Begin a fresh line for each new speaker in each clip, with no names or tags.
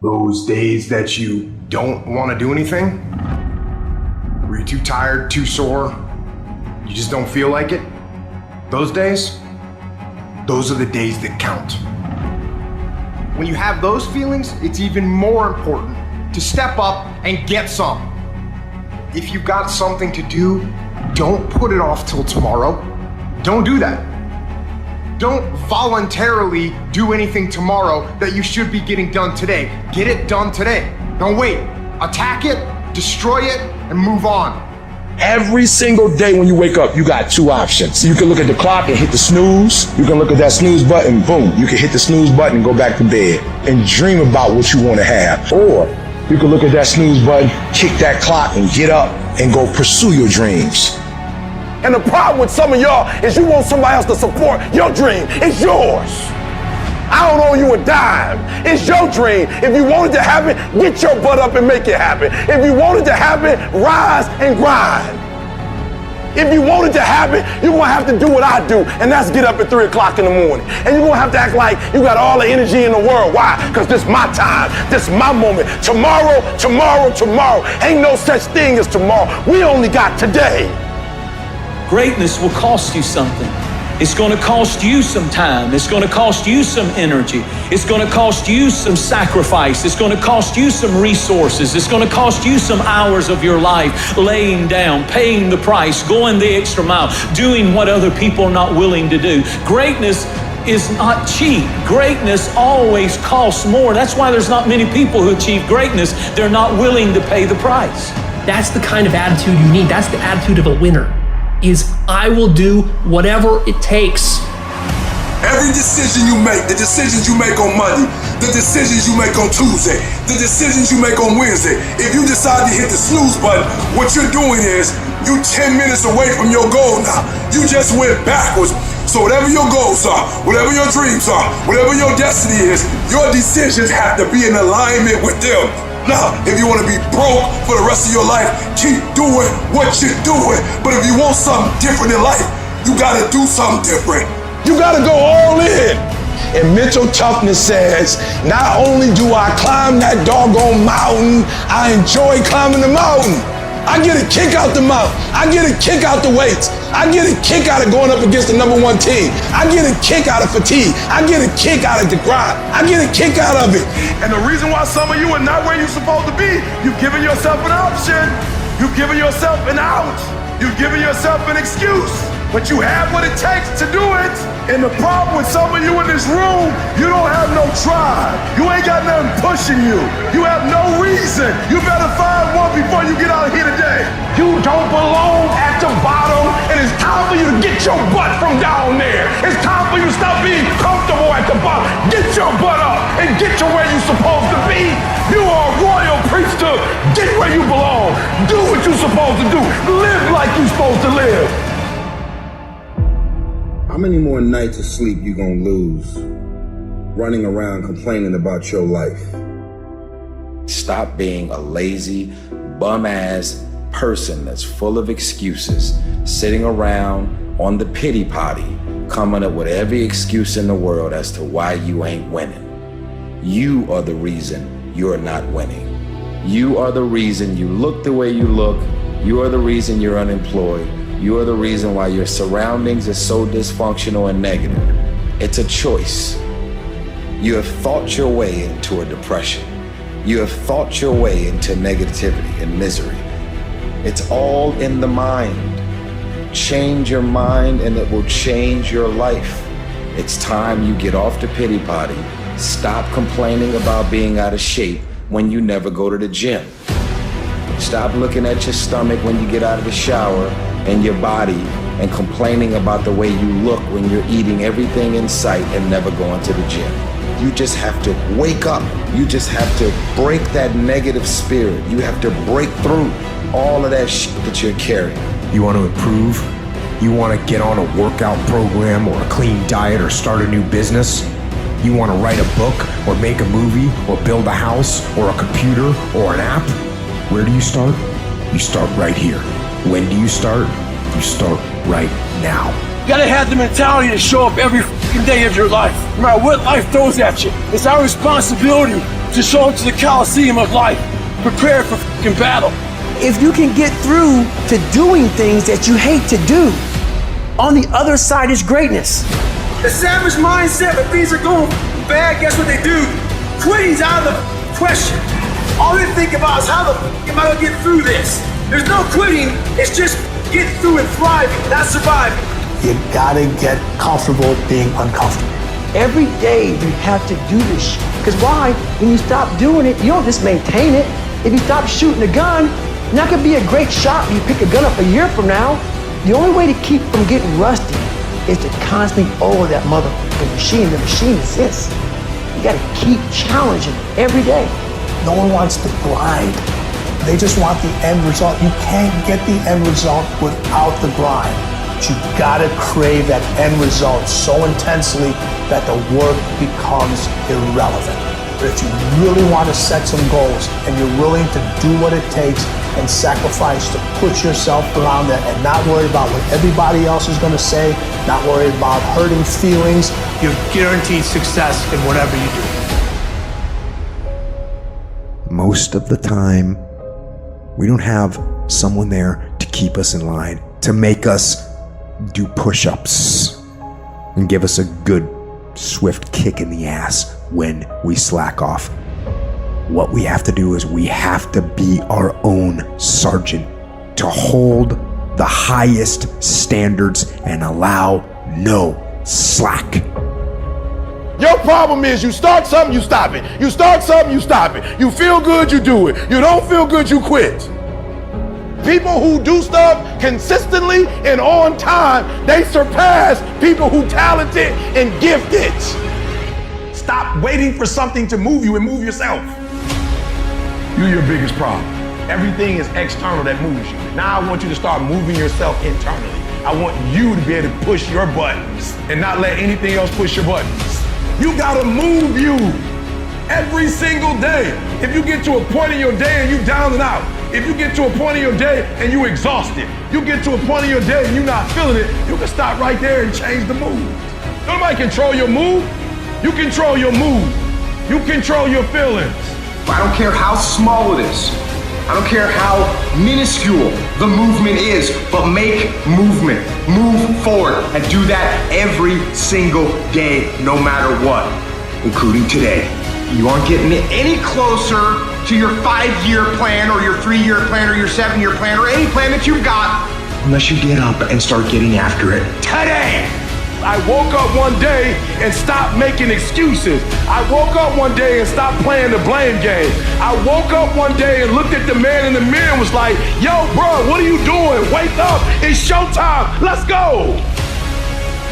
Those days that you don't want to do anything, where you're too tired, too sore, you just don't feel like it, those days, those are the days that count. When you have those feelings, it's even more important to step up and get some. If you've got something to do, don't put it off till tomorrow. Don't do that. Don't voluntarily do anything tomorrow that you should be getting done today. Get it done today. Don't wait. Attack it, destroy it, and move on.
Every single day when you wake up, you got two options. You can look at the clock and hit the snooze. You can look at that snooze button, boom. You can hit the snooze button and go back to bed and dream about what you want to have. Or you can look at that snooze button, kick that clock and get up and go pursue your dreams.
And the problem with some of y'all is you want somebody else to support your dream. It's yours. I don't owe you a dime. It's your dream. If you want it to happen, get your butt up and make it happen. If you want it to happen, rise and grind. If you want it to happen, you're going to have to do what I do, and that's get up at 3 o'clock in the morning. And you're going to have to act like you got all the energy in the world. Why? Because this is my time. This is my moment. Tomorrow, tomorrow, tomorrow. Ain't no such thing as tomorrow. We only got today.
Greatness will cost you something. It's going to cost you some time. It's going to cost you some energy. It's going to cost you some sacrifice. It's going to cost you some resources. It's going to cost you some hours of your life laying down, paying the price, going the extra mile, doing what other people are not willing to do. Greatness is not cheap. Greatness always costs more. That's why there's not many people who achieve greatness. They're not willing to pay the price.
That's the kind of attitude you need. That's the attitude of a winner. Is I will do whatever it takes.
Every decision you make, the decisions you make on Monday, the decisions you make on Tuesday, the decisions you make on Wednesday, if you decide to hit the snooze button, what you're doing is you 10 minutes away from your goal now. You just went backwards. So whatever your goals are, whatever your dreams are, whatever your destiny is, your decisions have to be in alignment with them. Now, if you want to be broke for the rest of your life, keep doing what you're doing. But if you want something different in life, you got to do something different.
You got to go all in.
And mental toughness says, not only do I climb that doggone mountain, I enjoy climbing the mountain. I get a kick out the mountain. I get a kick out the weights. I get a kick out of going up against the #1 team. I get a kick out of fatigue. I get a kick out of the grind. I get a kick out of it.
And the reason why some of you are not where you're supposed to be, you've given yourself an option. You've given yourself an out. You've given yourself an excuse. But you have what it takes to do it. And the problem with some of you in this room, you don't have no drive. You ain't got nothing pushing you. You have no reason. You better find one before you get out of here today. You don't belong at the bottom, and it's time for you to get your butt from down there. It's time for you to stop being comfortable at the bottom. Get your butt up and get to where you're supposed to be. You are a royal priesthood. Get where you belong. Do what you're supposed to do. Live like you're supposed to live.
How many more nights of sleep you gonna lose running around complaining about your life?
Stop being a lazy, bum-ass person that's full of excuses, sitting around on the pity potty, coming up with every excuse in the world as to why you ain't winning. You are the reason you're not winning. You are the reason you look the way you look. You are the reason you're unemployed. You are the reason why your surroundings are so dysfunctional and negative. It's a choice. You have thought your way into a depression. You have thought your way into negativity and misery. It's all in the mind. Change your mind and it will change your life. It's time you get off the pity potty. Stop complaining about being out of shape when you never go to the gym. Stop looking at your stomach when you get out of the shower and your body and complaining about the way you look when you're eating everything in sight and never going to the gym. You just have to wake up. You just have to break that negative spirit. You have to break through all of that shit that you're carrying.
You want to improve? You want to get on a workout program or a clean diet or start a new business? You want to write a book or make a movie or build a house or a computer or an app? Where do you start? You start right here. When do you start? You start right now.
You gotta have the mentality to show up every fucking day of your life, no matter what life throws at you. It's our responsibility
to show up to the Coliseum of life, prepared for fucking battle.
If you can get through to doing things that you hate to do, on the other side is greatness.
The savage mindset, when things are going bad, guess what they do? Quitting's out of the question. All they think about is how the am I gonna get through this? There's no quitting, it's just getting through and thriving, not surviving.
You gotta get comfortable being uncomfortable. Every day you have to do this shit. Because why? When you stop doing it, you don't just maintain it. If you stop shooting a gun, you're not gonna be a great shot when you pick a gun up a year from now. The only way to keep from getting rusty is to constantly over that motherfucking machine. The machine is this. You gotta keep challenging every day.
No one wants to grind. They just want the end result. You can't get the end result without the grind. But you gotta crave that end result so intensely that the work becomes irrelevant. But if you really want to set some goals and you're willing to do what it takes and sacrifice to put yourself around there and not worry about what everybody else is gonna say, not worry about hurting feelings, you're guaranteed success in whatever you do.
Most of the time, we don't have someone there to keep us in line, to make us do push-ups and give us a good, swift kick in the ass when we slack off. What we have to do is we have to be our own sergeant, to hold the highest standards and allow no slack.
Your problem is you start something, you stop it. You start something, you stop it. You feel good, you do it. You don't feel good, you quit. People who do stuff consistently and on time, they surpass people who talented and gifted. Stop waiting for something to move you and move yourself. You're your biggest problem. Everything is external that moves you. Now I want you to start moving yourself internally. I want you to be able to push your buttons and not let anything else push your buttons. You gotta move you every single day. If you get to a point in your day and you down and out, if you get to a point in your day and you exhausted, you get to a point in your day and you're not feeling it, you can stop right there and change the mood. Nobody control your mood. You control your mood. You control your feelings.
I don't care how small it is. I don't care how minuscule the movement is, but make movement. Move forward and do that every single day, no matter what, including today. You aren't getting any closer to your 5-year plan or your 3-year plan or your 7-year plan or any plan that you've got unless you get up and start getting after it today.
I woke up one day and stopped making excuses. I woke up one day and stopped playing the blame game. I woke up one day and looked at the man in the mirror and was like, yo, bro, what are you doing? Wake up, it's showtime, let's go.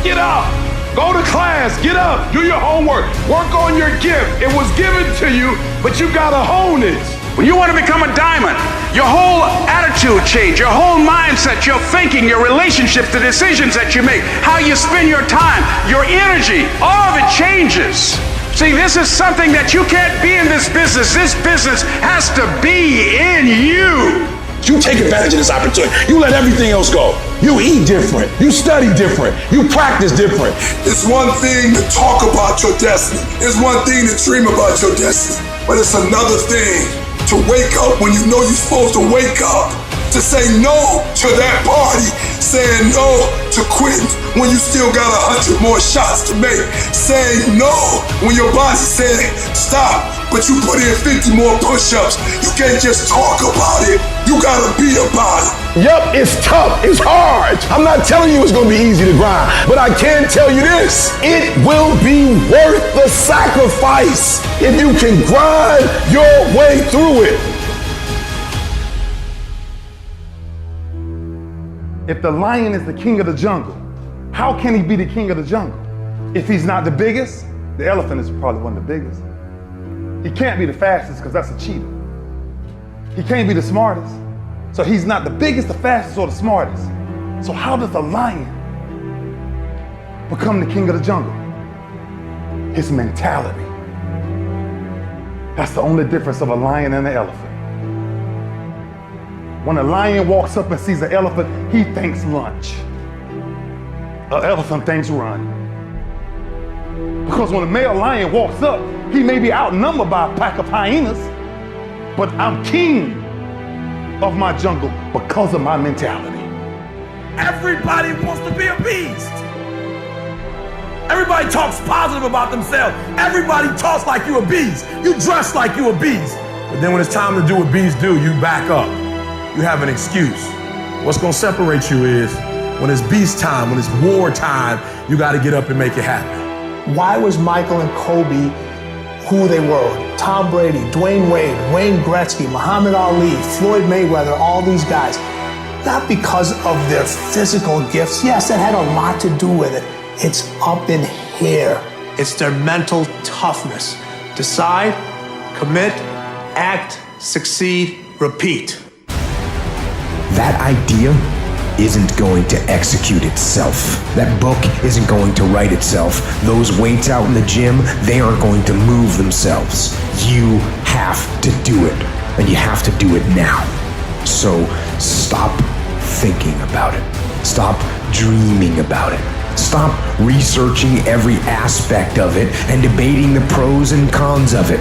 Get up, go to class, get up, do your homework, work on your gift. It was given to you, but you gotta hone it.
When you want to become a diamond, your whole attitude change, your whole mindset, your thinking, your relationships, the decisions that you make, how you spend your time, your energy, all of it changes. See, this is something that you can't be in this business. This business has to be in you.
You take advantage of this opportunity. You let everything else go. You eat different. You study different. You practice different.
It's one thing to talk about your destiny. It's one thing to dream about your destiny. But it's another thing to wake up when you know you're supposed to wake up, to say no to that party, saying no to quitting when you still got 100 more shots to make, saying no when your body said stop, but you put in 50 more push-ups. You can't just talk about it, you gotta be about it.
Yep, it's tough, it's hard. I'm not telling you it's gonna be easy to grind, but I can tell you this, it will be worth the sacrifice if you can grind your way through it. If the lion is the king of the jungle, how can he be the king of the jungle? If he's not the biggest, the elephant is probably one of the biggest. He can't be the fastest because that's a cheetah. He can't be the smartest. So he's not the biggest, the fastest, or the smartest. So how does a lion become the king of the jungle? His mentality. That's the only difference of a lion and an elephant. When a lion walks up and sees an elephant, he thinks lunch. An elephant thinks run. Because when a male lion walks up, He may be outnumbered by a pack of hyenas, but I'm king of my jungle because of my mentality. Everybody wants to be a beast. Everybody talks positive about themselves. Everybody talks like you a beast. You dress like you a beast. But then when it's time to do what beasts do, you back up. You have an excuse. What's gonna separate you is when it's beast time, when it's war time, you gotta get up and make it happen.
Why was Michael and Kobe who they were? Tom Brady, Dwayne Wade, Wayne Gretzky, Muhammad Ali, Floyd Mayweather, all these guys. Not because of their physical gifts. Yes, that had a lot to do with it. It's up in here. It's their mental toughness. Decide, commit, act, succeed, repeat.
That idea isn't going to execute itself. That book isn't going to write itself. Those weights out in the gym, they aren't going to move themselves. You have to do it, and you have to do it now. So stop thinking about it. Stop dreaming about it. Stop researching every aspect of it and debating the pros and cons of it.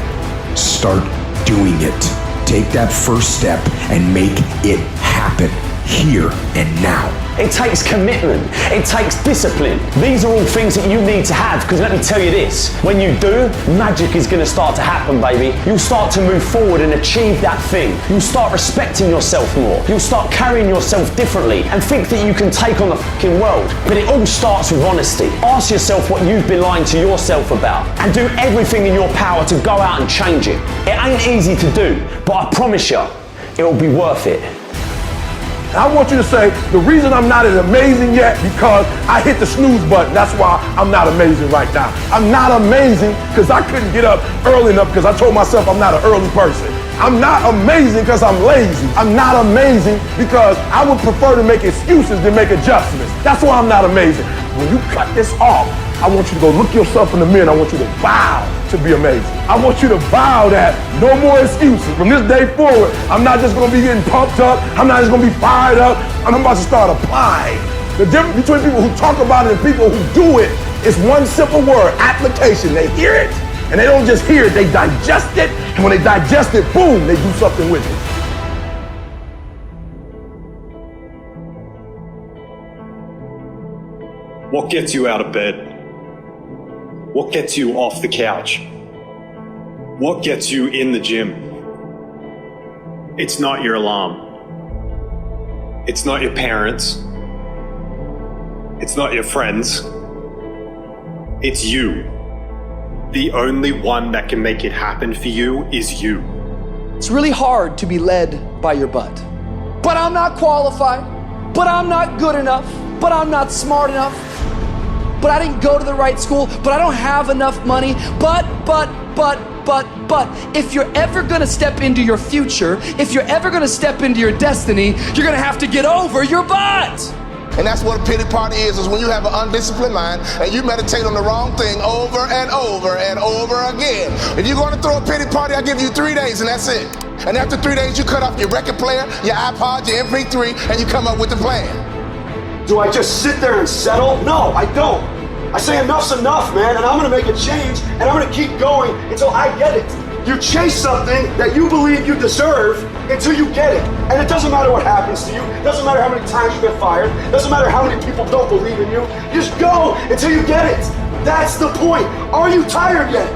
Start doing it. Take that first step and make it happen. Here and now.
It takes commitment. It takes discipline. These are all things that you need to have, because let me tell you this, when you do, magic is going to start to happen, baby. You'll start to move forward and achieve that thing. You'll start respecting yourself more. You'll start carrying yourself differently and think that you can take on the fucking world. But it all starts with honesty. Ask yourself what you've been lying to yourself about and do everything in your power to go out and change it. It ain't easy to do, but I promise you, it'll be worth it.
I want you to say, the reason I'm not as amazing yet because I hit the snooze button. That's why I'm not amazing right now. I'm not amazing because I couldn't get up early enough because I told myself I'm not an early person. I'm not amazing because I'm lazy. I'm not amazing because I would prefer to make excuses than make adjustments. That's why I'm not amazing. When you cut this off, I want you to go look yourself in the mirror and I want you to vow to be amazing. I want you to vow that no more excuses. From this day forward, I'm not just gonna be getting pumped up. I'm not just gonna be fired up. I'm about to start applying. The difference between people who talk about it and people who do it is one simple word, application. They hear it and they don't just hear it, they digest it. And when they digest it, boom, they do something with it.
What gets you out of bed? What gets you off the couch? What gets you in the gym? It's not your alarm. It's not your parents. It's not your friends. It's you. The only one that can make it happen for you is you.
It's really hard to be led by your butt. But I'm not qualified. But I'm not good enough. But I'm not smart enough. But I didn't go to the right school, but I don't have enough money, but, if you're ever gonna step into your future, if you're ever gonna step into your destiny, you're gonna have to get over your butt.
And that's what a pity party is when you have an undisciplined mind and you meditate on the wrong thing over and over and over again. If you're gonna throw a pity party, I give you 3 days and that's it. And after 3 days, you cut off your record player, your iPod, your MP3, and you come up with a plan.
Do I just sit there and settle? No, I don't. I say enough's enough, man, and I'm gonna make a change, and I'm gonna keep going until I get it. You chase something that you believe you deserve until you get it. And it doesn't matter what happens to you, it doesn't matter how many times you get fired, it doesn't matter how many people don't believe in you, you just go until you get it. That's the point. Are you tired yet?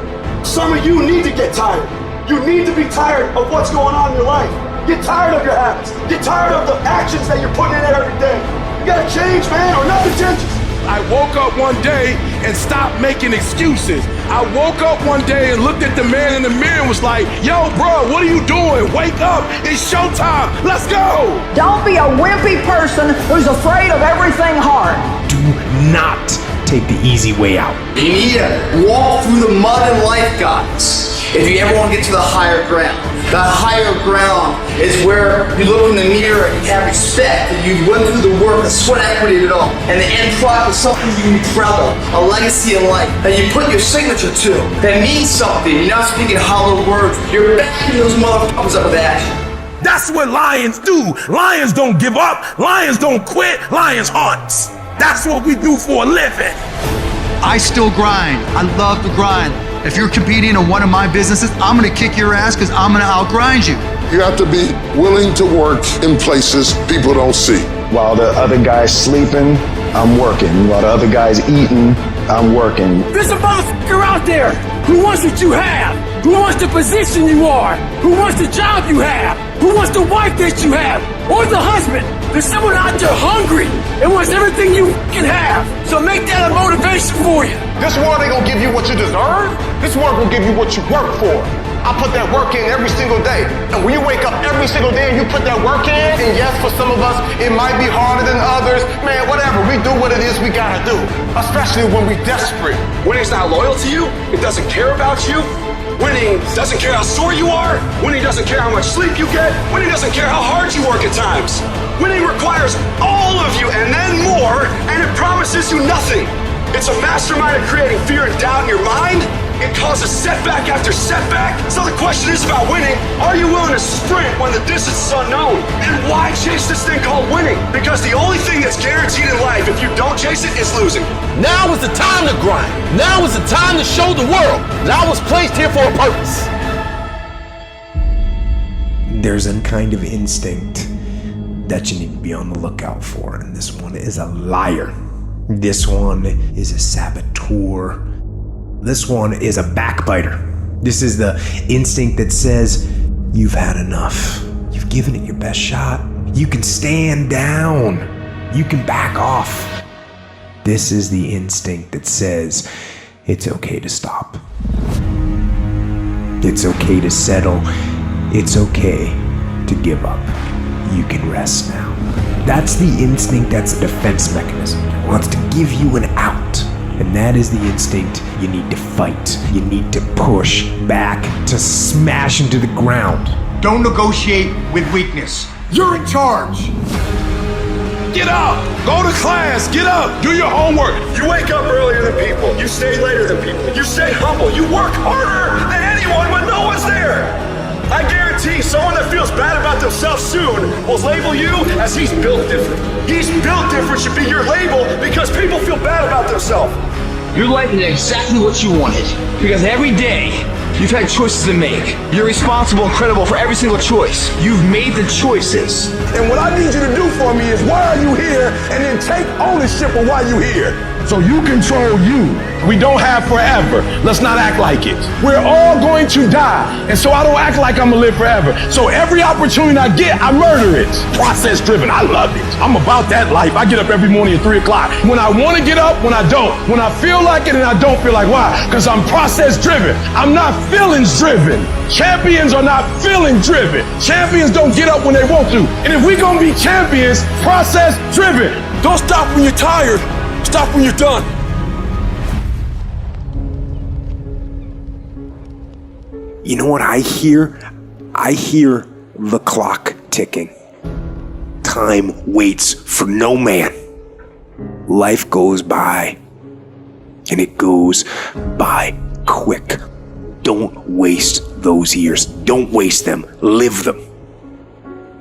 Some of you need to get tired. You need to be tired of what's going on in your life. Get tired of your habits. Get tired of the actions that you're putting in every day. You gotta change, man, or nothing changes.
I woke up one day and stopped making excuses. I woke up one day and looked at the man in the mirror and was like, yo, bro, what are you doing? Wake up, it's showtime, let's go.
Don't be a wimpy person who's afraid of everything hard.
Do not take the easy way out.
You need to walk through the mud in life, guys. If you ever want to get to the higher ground. That higher ground is where you look in the mirror and you have respect, and you went through the work, the sweat equity of it all, and the end product is something you can be proud of, a legacy in life that you put your signature to, that means something. You're not speaking hollow words, you're backing those motherfuckers up with action.
That's what lions do. Lions don't give up, lions don't quit, lions hunt. That's what we do for a living.
I still grind. I love to grind. If you're competing in one of my businesses, I'm gonna kick your ass because I'm gonna outgrind you.
You have to be willing to work in places people don't see.
While the other guy's sleeping, I'm working. While the other guy's eating, I'm working.
There's a motherfucker out there who wants what you have, who wants the position you are, who wants the job you have, who wants the wife that you have, or the husband. There's someone out there hungry and wants everything you can have. So make that a motivation for you.
This world ain't gonna give you what you deserve. This world gonna give you what you work for. I put that work in every single day. And when you wake up every single day and you put that work in, and yes, for some of us, it might be harder than others. Man, whatever, we do what it is we gotta do. Especially when we're desperate.
Winning's not loyal to you. It doesn't care about you. Winning doesn't care how sore you are. Winning doesn't care how much sleep you get. Winning doesn't care how hard you work at times. Winning requires all of you and then more, and it promises you nothing. It's a mastermind of creating fear and doubt in your mind. It causes setback after setback. So the question is about winning. Are you willing to sprint when the distance is unknown? And why chase this thing called winning? Because the only thing that's guaranteed in life, if you don't chase it, is losing.
Now is the time to grind. Now is the time to show the world that I was placed here for a purpose.
There's a kind of instinct that you need to be on the lookout for, and this one is a liar. This one is a saboteur. This one is a backbiter. This is the instinct that says, you've had enough. You've given it your best shot. You can stand down. You can back off. This is the instinct that says, it's okay to stop. It's okay to settle. It's okay to give up. You can rest now. That's the instinct, that's a defense mechanism. It wants to give you an out. And that is the instinct you need to fight. You need to push back, to smash into the ground.
Don't negotiate with weakness. You're in charge. Get up. Go to class. Get up. Do your homework.
You wake up earlier than people. You stay later than people. You stay humble. You work harder than anyone when no one's there. I guarantee someone that feels bad about themselves soon will label you as he's built different. He's built different should be your label because people feel bad about themselves.
Your life is exactly what you wanted. Because every day, you've had choices to make. You're responsible and credible for every single choice. You've made the choices.
And what I need you to do for me is, why are you here? And then take ownership of why you're here. So you control you. We don't have forever. Let's not act like it. We're all going to die. And so I don't act like I'm gonna live forever. So every opportunity I get, I murder it. Process driven. I love it. I'm about that life. I get up every morning at 3 o'clock. When I want to get up, when I don't. When I feel like it and I don't feel like. Why? Because I'm process driven. I'm not feelings driven. Champions are not feeling driven. Champions don't get up when they want to. And if we're gonna be champions, process driven.
Don't stop when you're tired. Stop when you're done.
You know what I hear? I hear the clock ticking. Time waits for no man. Life goes by, and it goes by quick. Don't waste those years. Don't waste them. Live them.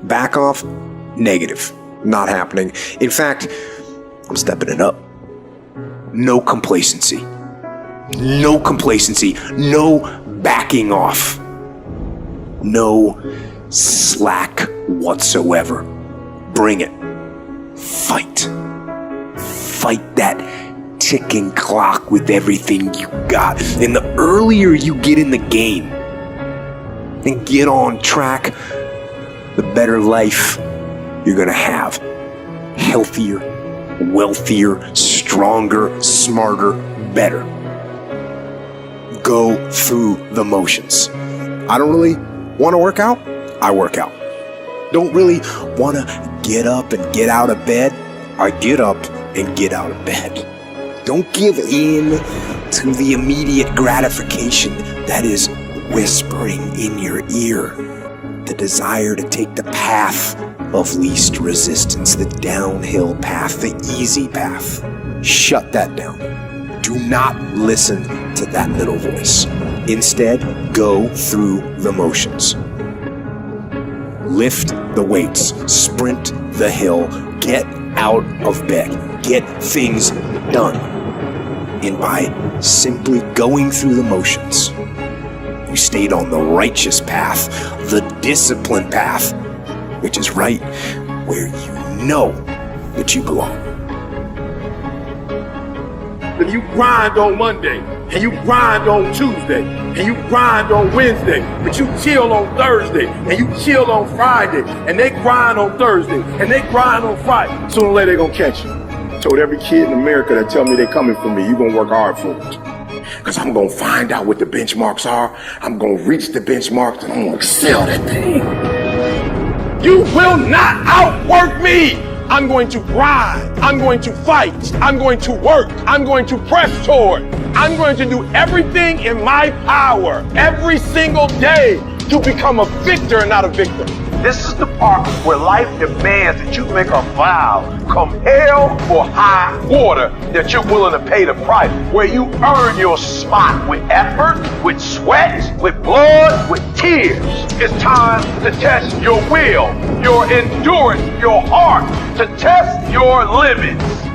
Back off? Negative. Not happening. In fact, I'm stepping it up. No complacency. No complacency. No backing off. No slack whatsoever. Bring it. Fight. Fight that ticking clock with everything you got. And the earlier you get in the game and get on track, the better life you're gonna have. Healthier, wealthier, stronger, smarter, better. Go through the motions. I don't really want to work out. I work out. Don't really want to get up and get out of bed. I get up and get out of bed. Don't give in to the immediate gratification that is whispering in your ear. The desire to take the path of least resistance, the downhill path, the easy path. Shut that down. Do not listen to that little voice. Instead, go through the motions. Lift the weights, sprint the hill, get out of bed, get things done.
And by simply going through the motions, you stayed on the righteous path, the disciplined path, which is right where you know that you belong.
If you grind on Monday, and you grind on Tuesday, and you grind on Wednesday, but you chill on Thursday, and you chill on Friday, and they grind on Thursday, and they grind on Friday, sooner or later they're gonna catch you. I told every kid in America that tell me they're coming for me, you're gonna work hard for it. Because I'm gonna find out what the benchmarks are, I'm gonna reach the benchmarks, and I'm gonna excel that thing. You will not outwork me! I'm going to grind. I'm going to fight. I'm going to work. I'm going to press toward. I'm going to do everything in my power every single day to become a victor and not a victim.
This is the part where life demands that you make a vow, come hell or high water, that you're willing to pay the price, where you earn your spot with effort, with sweat, with blood, with tears. It's time to test your will, your endurance, your heart, to test your limits.